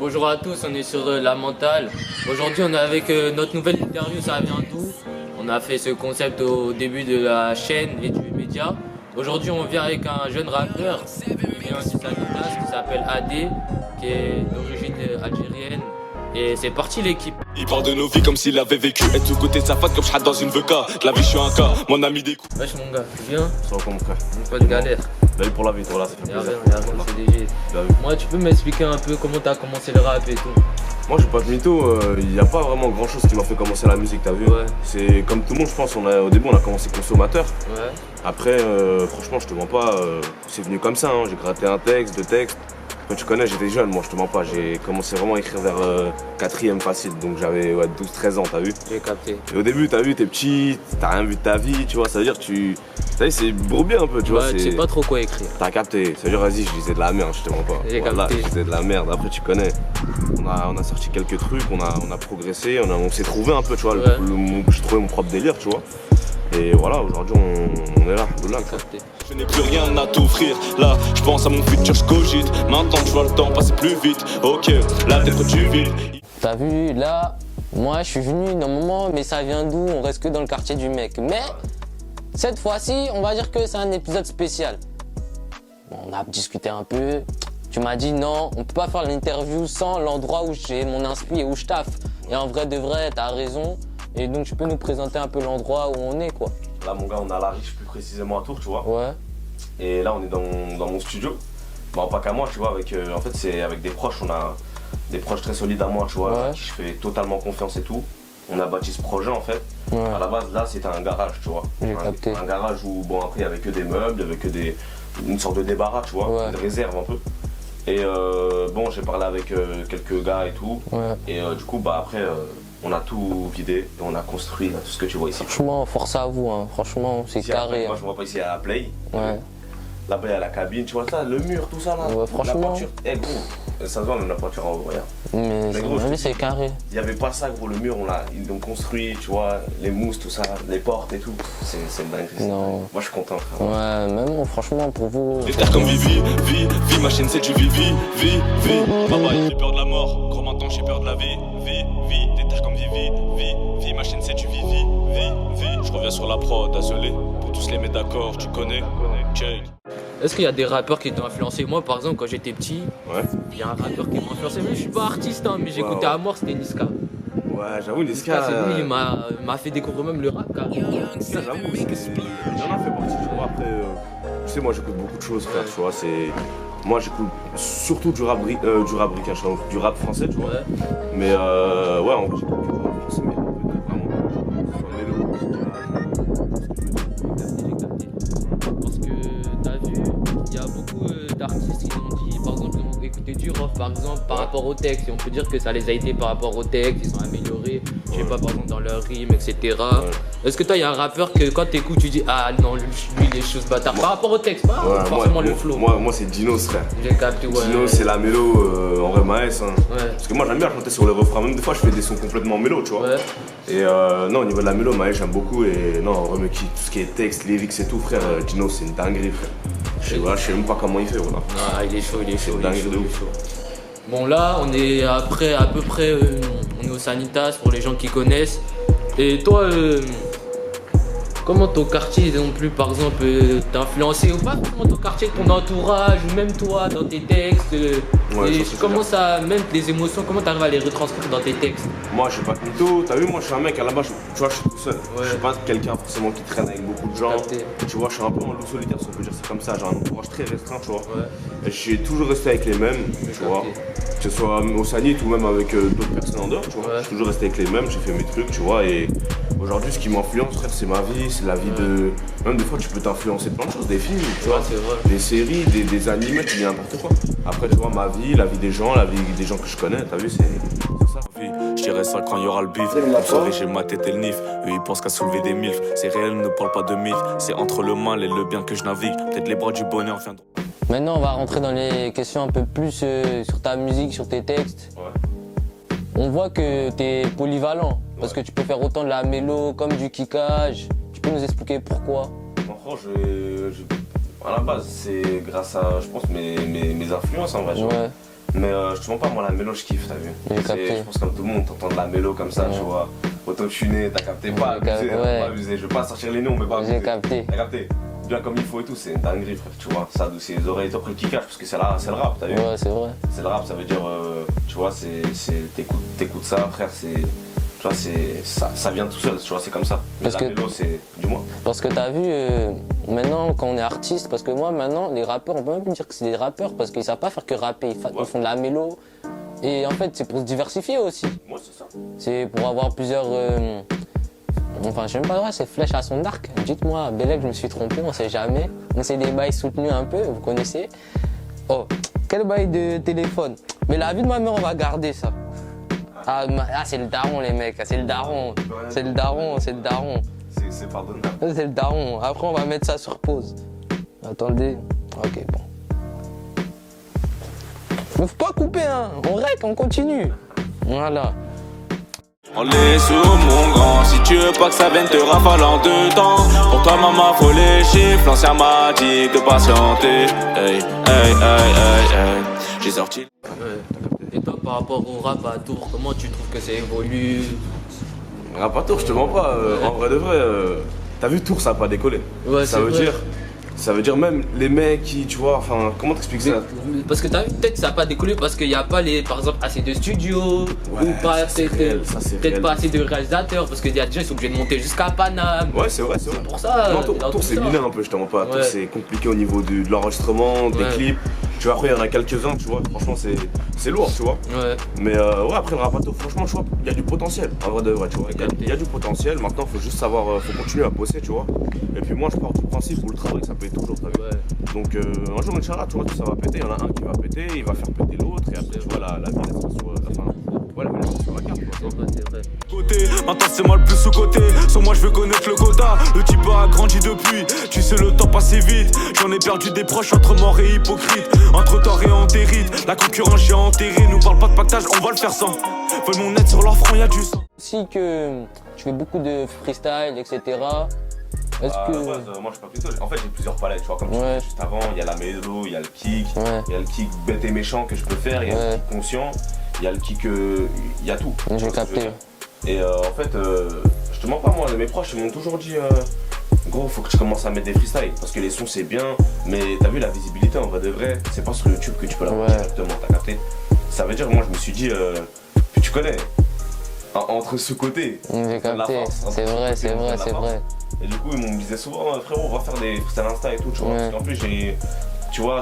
Bonjour à tous, on est sur La Mentale. Aujourd'hui, on est avec notre nouvelle interview, ça vient d'où? On a fait ce concept au début de la chaîne et du média. Aujourd'hui, on vient avec un jeune rappeur qui vient du Sanitas, qui s'appelle AD, qui est d'origine algérienne. Et c'est parti l'équipe. Il parle de nos vies comme s'il avait vécu. Et tout côté de sa face comme je dans une VK. La vie, je suis un cas, mon ami des coups. Wesh mon gars, tu viens? Ça va quoi mon frère? Pas de galère. T'as vu pour la vie, toi là, ça fait Y'a plaisir. rien, CDG. T'as vu? Moi, tu peux m'expliquer un peu comment t'as commencé le rap et tout? Moi, je suis pas de mytho, il n'y a pas vraiment grand chose qui m'a fait commencer la musique, t'as vu? Ouais. C'est comme tout le monde, je pense, au début, on a commencé consommateur. Ouais. Après, franchement, je te mens pas, c'est venu comme ça, hein. J'ai gratté un texte, deux textes. Quand tu connais, j'étais jeune, moi, je te mens pas. J'ai commencé vraiment à écrire vers 4ème facile, donc j'avais 12-13 ans, t'as vu? J'ai capté. Et au début, t'as vu, t'es petit, t'as rien vu de ta vie, tu vois, ça veut dire que ça y est, c'est brouillé un peu, tu vois. Ouais, tu sais pas trop quoi écrire. T'as capté, ça veut dire, vas-y, je disais de la merde, je te mens pas. J'ai Voilà, capté. je disais de la merde, après tu connais. On a sorti quelques trucs, on a progressé, on s'est trouvé un peu, tu vois. Ouais. J'ai trouvé mon propre délire, tu vois. Et voilà, aujourd'hui, on est là, alhamdoulilah. Capté. Je n'ai plus rien à t'offrir. Là, je pense à mon futur, je cogite. Maintenant, je vois le temps passer plus vite. Ok, la tête du vide. T'as vu, là, moi je suis venu d'un moment, mais ça vient d'où? On reste que dans le quartier du mec. Mais cette fois-ci, on va dire que c'est un épisode spécial. Bon, on a discuté un peu. Tu m'as dit non, on peut pas faire l'interview sans l'endroit où j'ai mon inspi et où je taffe. Et en vrai de vrai, t'as raison. Et donc tu peux nous présenter un peu l'endroit où on est, quoi. Là, mon gars, on a la riche plus précisément à Tours, tu vois. Ouais. Et là, on est dans mon studio. Bon, pas qu'à moi, tu vois, en fait, c'est avec des proches, on a des proches très solides à moi, tu vois, Ouais. à qui je fais totalement confiance et tout. On a bâti ce projet, en fait. Ouais. À la base, là, c'était un garage, tu vois. J'ai capté. Un garage où, bon, après, il n'y avait que des meubles, il y avait que une sorte de débarras, tu vois, Ouais. de réserve un peu. Et bon, j'ai parlé avec quelques gars et tout. Ouais. Et du coup, bah, après, on a tout vidé et on a construit là, tout ce que tu vois ici. Franchement, force à vous, hein. Franchement, c'est Ici, carré. moi, Hein. je vois pas ici à la play. Ouais. Là-bas, il y a la cabine, tu vois ça, le mur, tout ça là. Ouais, franchement. La peinture, gros, ça se voit même la peinture en haut, regarde. Mais Mais à gros, mon je te avis, dis- c'est carré. Il n'y avait pas ça, gros, le mur, ils l'ont construit, tu vois, les mousses, tout ça, les portes et tout. C'est une dinguerie. c'est Non. dingue. Moi, je suis content, frère. Ouais, même franchement, pour vous. Des terres comme Vivi, vie, ma chaîne c'est du Vivi, vie. Papa, j'ai peur de la mort, gros maintenant j'ai peur de la vie, vie. Des terres comme Vivi, vie, ma chaîne c'est du Vivi, vie. Je reviens sur la prod, désolé, pour tous les mettre d'accord, tu connais, check. Est-ce qu'il y a des rappeurs qui t'ont influencé? Moi, par exemple, quand j'étais petit, Ouais. il y a un rappeur qui m'a influencé. Mais je suis pas artiste, hein, mais j'écoutais Ouais. à mort, c'était Niska. Ouais, j'avoue, Niska, Niska, c'est lui, il m'a fait découvrir même le rap, carrément. Niska, j'avoue, il en a fait partie, tu vois. Après, tu sais, moi, j'écoute beaucoup de choses, frère, tu vois. Moi, j'écoute surtout du rap ricain, du rap français, tu vois. Ouais. Mais ouais, en vrai, j'écoute que du rap français, mais vraiment, soit mélo, J'ai capté. Parce que t'as vu, il y a beaucoup d'artistes qui ont dit, par exemple, ils ont écouté du rock, par exemple, par rapport au texte. Et on peut dire que ça les a aidés par rapport au texte, ils sont améliorés, je sais pas, par exemple, dans leur rime, etc. Est-ce que toi, il y a un rappeur que quand t'écoutes, tu dis, ah non, lui, les choses bâtards, par rapport au texte, pas Ouais, forcément le flow. Moi, c'est Dinos, frère. J'ai capté, ouais. Dinos, c'est la mélo, en vrai, Maes. Hein. Ouais. Parce que moi, j'aime bien chanter sur les refrains. Même des fois, je fais des sons complètement mélo, tu vois. Ouais. Et non, au niveau de la mélo, Maes, j'aime beaucoup. Et non, en vrai, mais tout ce qui est texte, lyrics et tout, frère, Dinos, c'est une dinguerie, frère. Je sais même pas comment il fait, voilà. Ah, il est chaud, il est chaud, il est dingue chaud, de il est ouf. chaud. Bon là, on est après à peu près, on est au Sanitas pour les gens qui connaissent. Et toi, comment ton quartier non plus, par exemple, t'a influencé ou pas forcément ton quartier, ton entourage ou même toi dans tes textes Ouais, et ça, c'est comment bien. ça, même les émotions, comment t'arrives à les retranscrire dans tes textes? Moi, je suis pas de mytho. T'as vu, moi, je suis un mec, à la base, tu vois, je suis tout seul. Ouais. Je suis pas quelqu'un forcément qui traîne avec beaucoup de gens. Capté. Tu vois, je suis un peu un loup solitaire, si on peut dire ça comme ça. J'ai un entourage très restreint, tu vois. Ouais. Et j'ai toujours resté avec les mêmes, tu vois. Que ce soit au Sanit ou même avec d'autres personnes en dehors, tu vois. Ouais. J'ai toujours resté avec les mêmes, j'ai fait mes trucs, tu vois. Et aujourd'hui, ce qui m'influence, frère, c'est ma vie, c'est la vie de. Même des fois, tu peux t'influencer de plein de choses, des films, tu vois. Ouais, c'est vrai. Des séries, des animés, tu dis n'importe quoi. Après, tu vois, ma vie, la vie des gens, la vie des gens que je connais, t'as vu, c'est ça. Je dirais ça quand il y aura le bif. Vous savez, j'ai ma tête et le nif. Eux, ils pensent qu'à soulever des milfs. C'est réel, ne parle pas de mythes. C'est entre le mal et le bien que je navigue. Peut-être les bras du bonheur viendront. Maintenant, on va rentrer dans les questions un peu plus sur ta musique, sur tes textes. Ouais. On voit que t'es polyvalent, parce que tu peux faire autant de la mélo comme du kickage. Tu peux nous expliquer pourquoi? Franchement, à la base, c'est grâce à, je pense, mes influences, en vrai. Ouais. Mais je te mens pas, moi la mélo je kiffe, t'as vu. J'ai capté. Je pense comme tout le monde, t'entends de la mélo comme ça, tu vois. Auto-tuné, t'as capté, pas abusé, ouais. pas abusé. Je veux pas sortir les noms, mais pas abusé. J'ai capté. T'as capté. Bien comme il faut et tout, c'est une dinguerie, frère, tu vois. Ça adoucit les oreilles, après le kickage, parce que c'est le rap, t'as vu. Ouais, c'est vrai. C'est le rap, ça veut dire, tu vois, t'écoutes ça, frère, c'est. Tu vois, ça vient tout seul, tu vois, c'est comme ça. Mais Parce la que- mélo, c'est du moins. Parce que t'as vu, maintenant, quand on est artiste, parce que moi, maintenant, les rappeurs, on peut même dire que c'est des rappeurs parce qu'ils savent pas faire que rapper. Ils font de la mélo. Et en fait, c'est pour se diversifier aussi. Moi, c'est ça. C'est pour avoir plusieurs. Enfin, je sais même pas, c'est flèche à son arc. Dites-moi, Bélec, je me suis trompé, on sait jamais. On sait des bails soutenus un peu, vous connaissez. Oh, quel bail de téléphone. Mais la vie de ma mère, on va garder ça. Ah, c'est le daron, les mecs, c'est le daron. C'est le daron, c'est le daron. C'est pardonnable. C'est le daron. Après, on va mettre ça sur pause. Attendez. Ok, bon. Mais faut pas couper, hein. On rec, on continue. Voilà. On est sous mon grand, si tu veux pas que ça vienne te rafale en deux temps. Pour toi maman faut les chiffres, l'ancien m'a dit de patienter. Hey, hey, hey, hey, hey. J'ai sorti. Ouais. Et toi, par rapport au rap à Tours, comment tu trouves que ça évolue? Rap à Tours, je te mens pas, en vrai de vrai, t'as vu Tours, ça a pas décollé. Ouais, ça veut dire même les mecs qui, tu vois, enfin, comment t'expliques ça? Parce que t'as vu, peut-être ça n'a pas décollé parce qu'il n'y a pas, par exemple, assez de studios, Ouais, ou pas, ça, c'est réel, ça, c'est peut-être réel. pas assez de réalisateurs, parce qu'il y a des gens qui sont obligés de monter jusqu'à Paname. Ouais, c'est vrai, c'est vrai. Pour ça, Non, dans Tours, tout c'est ça. vilain un peu, je te mens pas. Tours, Ouais. c'est compliqué au niveau de l'enregistrement, des Ouais. clips. Tu vois, après, il y en a quelques-uns, tu vois, franchement, c'est lourd, tu vois. Ouais. Mais ouais, après le rap à Tours, franchement, tu vois, il y a du potentiel, en vrai de vrai, tu vois. Il y a du potentiel, maintenant, faut juste savoir, faut continuer à bosser, tu vois. Et puis moi, je pars du principe où le travail, ça paye toujours, t'as vu. Ouais. Donc un jour, Inch'Allah, tu vois, ça va péter, il y en a un qui va péter, il va faire péter l'autre, et après, tu vois, la vie, elle sera sur la fin. Ouais, la vie, elle sera sur la carte, quoi. C'est vrai, c'est vrai. Côté, maintenant c'est moi le plus sous-côté. Sur moi je veux connaître le quota. Le type a grandi depuis. Tu sais le temps passé vite. J'en ai perdu des proches entre mort et hypocrite. Entre tort et entérite. La concurrence j'ai enterré. Nous parle pas de pactage, on va le faire sans. Veulent mon aide sur leur front, y'a du sang. Aussi que tu fais beaucoup de freestyle, etc. Est-ce À que. la base, moi je suis pas plutôt. En fait, j'ai plusieurs palettes, tu vois. Comme tu Ouais. disais juste avant, il y a la mélo, il y a le kick, Ouais. il y a le kick bête et méchant que je peux faire, il y a Ouais. le kick conscient, il y a le kick. Il y a tout. J'ai Tu vois ce que je veux capté. dire. Et en fait, je te mens pas, moi, mes proches ils m'ont toujours dit gros, faut que tu commences à mettre des freestyles parce que les sons c'est bien, mais t'as vu la visibilité en vrai de vrai, c'est pas sur YouTube que tu peux l'avoir Ouais. directement, t'as capté. Ça veut dire, moi je me suis dit, puis tu connais, entre ce côté. J'ai capté. C'est vrai, c'est vrai, c'est vrai. Et du coup, ils me disaient souvent, frérot, on va faire des freestyles Insta et tout, tu vois. Ouais. Parce qu'en plus,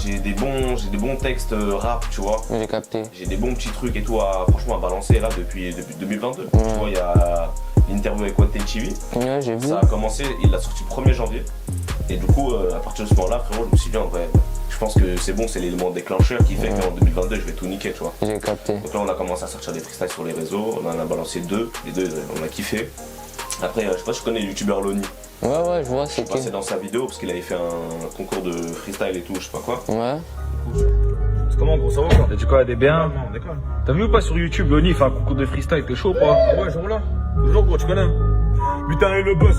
j'ai des bons textes rap, tu vois. J'ai capté. J'ai des bons petits trucs et tout, franchement, à balancer là depuis 2022. Ouais. Tu vois, il y a l'interview avec One TV. Ouais, j'ai vu. Ça a commencé, il l'a sorti le 1er janvier. Et du coup, à partir de ce moment-là, frérot, je me suis dit, en vrai, je pense que c'est bon, c'est l'élément déclencheur qui fait qu'en 2022, je vais tout niquer, tu vois. J'ai capté. Donc là, on a commencé à sortir des freestyles sur les réseaux, on en a balancé 2, les 2, on a kiffé. Après, je sais pas si tu connais le youtubeur Loni. Ouais, ouais, je vois, Je suis c'est passé qui. dans sa vidéo parce qu'il avait fait un concours de freestyle et tout, je sais pas quoi. Ouais. C'est comment gros, ça va quoi? T'as dit quoi, des biens? T'as vu ou pas sur YouTube, Loni fait un concours de freestyle, t'es chaud ou pas? Ah ouais, jour là. Toujours gros, tu connais? Putain et le boss.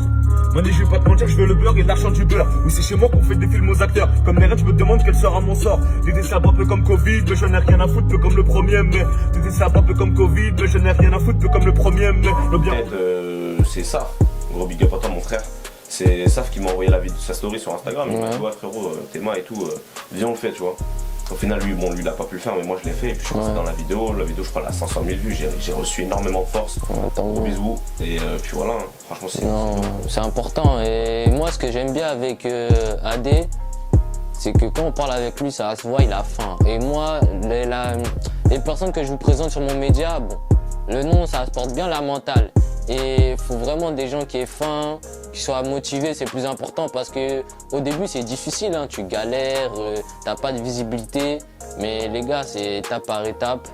Mani, je vais pas te mentir, je veux le beurre et l'argent du beurre. Oui, c'est chez moi qu'on fait des films aux acteurs. Comme les rêves, je me demande quel sera mon sort. T'étais ça un peu comme Covid, mais je n'ai rien à foutre, peu comme le premier mai. T'étais ça un peu comme Covid, mais je n'ai rien à foutre, peu comme le premier mai. Le bien. Peut-être c'est Saf, gros big up à toi mon frère. C'est Saf qui m'a envoyé sa story sur Instagram. Il m'a dit, ouais frérot, tes mains et tout, viens on le fait, tu vois. Au final, lui, il a pas pu le faire, mais moi je l'ai fait. Et puis je suis passé dans la vidéo. La vidéo, je crois, elle a 500 000 vues. J'ai reçu énormément de force. Tant Gros mieux. bisous. Et puis voilà, hein. Franchement, c'est. Non, c'est important. Et moi, ce que j'aime bien avec AD, c'est que quand on parle avec lui, ça se voit, il a faim. Et moi, les personnes que je vous présente sur mon média, bon, le nom, ça porte bien la mentale. Et il faut vraiment des gens qui aient faim, qui soient motivés, c'est plus important parce que au début c'est difficile, hein, tu galères, t'as pas de visibilité, mais les gars c'est étape par étape.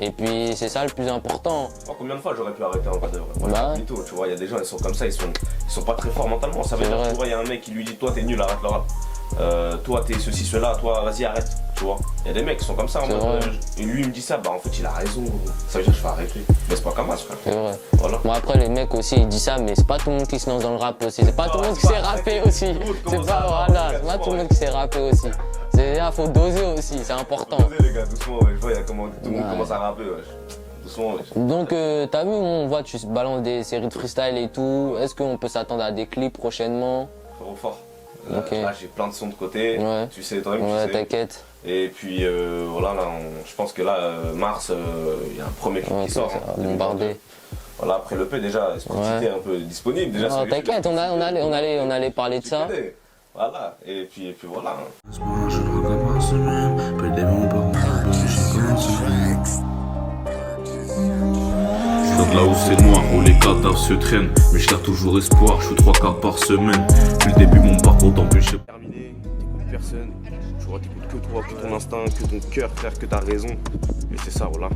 Et puis c'est ça le plus important. Oh, combien de fois j'aurais pu arrêter en vrai de vrai? Moi, Bah ouais. mytho, tu vois, il y a des gens, ils sont comme ça, ils sont pas très forts mentalement. Ça veut C'est dire, vrai. tu vois, il y a un mec qui lui dit, toi t'es nul, arrête le rap. Toi t'es ceci, cela, toi vas-y arrête, tu vois. Il y a des mecs qui sont comme ça en C'est mode, vrai. et lui il me dit ça, bah en fait il a raison gros. Ça veut dire que je vais arrêter. Mais c'est pas comme ça frère. C'est vrai. Voilà. Bon après les mecs aussi ils disent ça, mais c'est pas tout le monde qui se lance dans le rap aussi. C'est pas tout le monde qui sait rapper aussi. C'est pas voilà, c'est pas tout le monde qui sait rapper aussi. faut doser aussi, c'est important. Faut doser, les gars, doucement, ouais. Je vois, tout le monde commence à rapper, ouais. Doucement, ouais. Donc, t'as vu, on voit, tu balances des séries de freestyle et tout. Est-ce qu'on peut s'attendre à des clips prochainement? Trop fort. Ok. Là, j'ai plein de sons de côté. Ouais. Tu sais, toi-même, Ouais, tu sais. t'inquiète. Et puis voilà, là, je pense que là, mars, il y a un premier clip Ouais, qui sort. ça hein, va bombarder. Voilà, après le P déjà, Spotify est un peu disponible. Déjà, sur Non, YouTube, t'inquiète, on allait parler de tu ça. connais. Voilà, et puis voilà. hein. Je regarde par semaine, peu d'événements par mois, j'ai commencé. Je viens de là où c'est noir, où les cadavres se traînent. Mais je garde toujours espoir, je suis 3 quarts par semaine. Depuis le début, mon parcours d'embûche. Terminé, t'écoutes personne, tu vois, t'écoutes que toi, que ton instinct, que ton cœur, frère, que ta raison. Et c'est ça, voilà.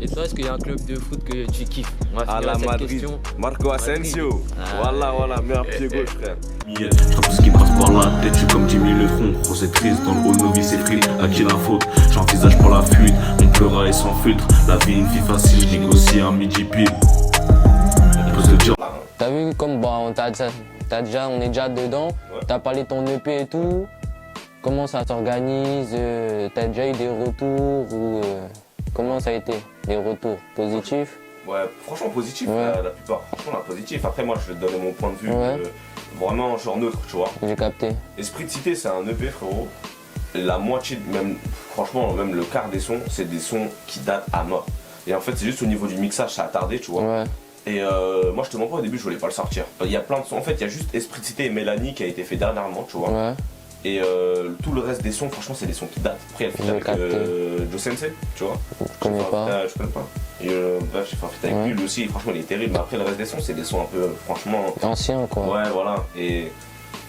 Et toi, est-ce qu'il y a un club de foot que tu kiffes? On va À finir la cette Madrid, question. Marco Asensio. Voilà, meilleur pied gauche, frère. Je tout ce qui me passe par la tête, je suis comme Jimmy Neutron. Rose est triste, dans le haut novice et frite. À qui la faute? J'envisage pas la fuite, on pleura et sans filtre. La vie une vie facile, je négocie à midi pile. On peut se dire. T'as vu comme on est déjà dedans. Ouais. T'as parlé de ton EP et tout. Comment ça s'organise? T'as déjà eu des retours ou comment ça a été? Des retours positifs? Ouais, franchement positif, Ouais. la plupart. Franchement, la positif. Après, moi, je vais te donner mon point de vue. Ouais. Vraiment, genre neutre, tu vois. J'ai capté. Esprit de Cité, c'est un EP, frérot. La moitié, même, franchement, même le quart des sons, c'est des sons qui datent à mort. Et en fait, c'est juste au niveau du mixage, ça a tardé, tu vois. Ouais. Et moi, je te mens pas, au début, je voulais pas le sortir. Il y a plein de sons. En fait, il y a juste Esprit de Cité et Mélanie qui a été fait dernièrement, tu vois. Ouais. Et tout le reste des sons, franchement, c'est des sons qui datent. Après, il y a le feat J'ai avec capté. Joe Sensei, tu vois. Je connais pas. Je connais pas. Et bref, j'ai fait un feat avec Ouais. lui aussi. Franchement, il est terrible. Mais après, le reste des sons, c'est des sons un peu, franchement. Ancien quoi. Ouais, voilà. Et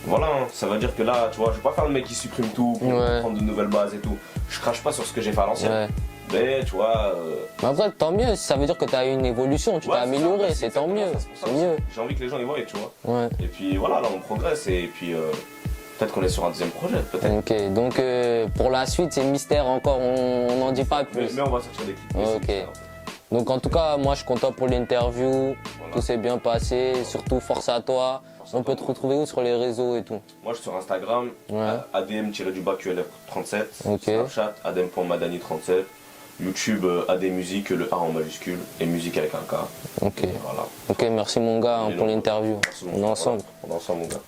voilà, hein, ça veut dire que là, tu vois, je vais pas faire le mec qui supprime tout pour Ouais. prendre de nouvelles bases et tout. Je crache pas sur ce que j'ai fait à l'ancienne. Ouais. Mais tu vois. Mais après, tant mieux, ça veut dire que t'as eu une évolution, tu ouais, t'es c'est amélioré, ça, c'est tant exactement mieux. ça, pour ça C'est aussi. mieux. J'ai envie que les gens y voient, tu vois. Ouais. Et puis voilà, là, on progresse. Et puis peut-être qu'on est sur un deuxième projet, peut-être. Ok, donc pour la suite, c'est mystère encore, on n'en dit pas plus. Mais on va sortir des clips. Ok. C'est ça. Donc en tout cas, moi je suis content pour l'interview, Voilà. tout s'est bien passé, surtout force à toi. On peut te retrouver où sur les réseaux et tout? Moi, je suis sur Instagram, Ouais. ADM-QLF37, Ok. Snapchat, adem.madani37, YouTube, AD Musique, le A en majuscule, et musique avec un K. Ok. Et voilà. Ok, merci mon gars hein, Et pour donc, l'interview. merci, mon On est frère. ensemble. On est ensemble, mon gars.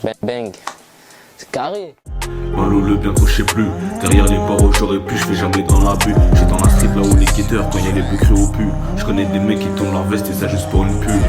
Bang, bang. C'est carré. Malou le bientôt je sais plus. Derrière les barreaux j'aurais pu, je fais jamais dans l'abus. J'suis dans la street là où les quitteurs quand y'a les plus crus au pu. Je connais des mecs qui tournent leur veste et ça juste pour une pub.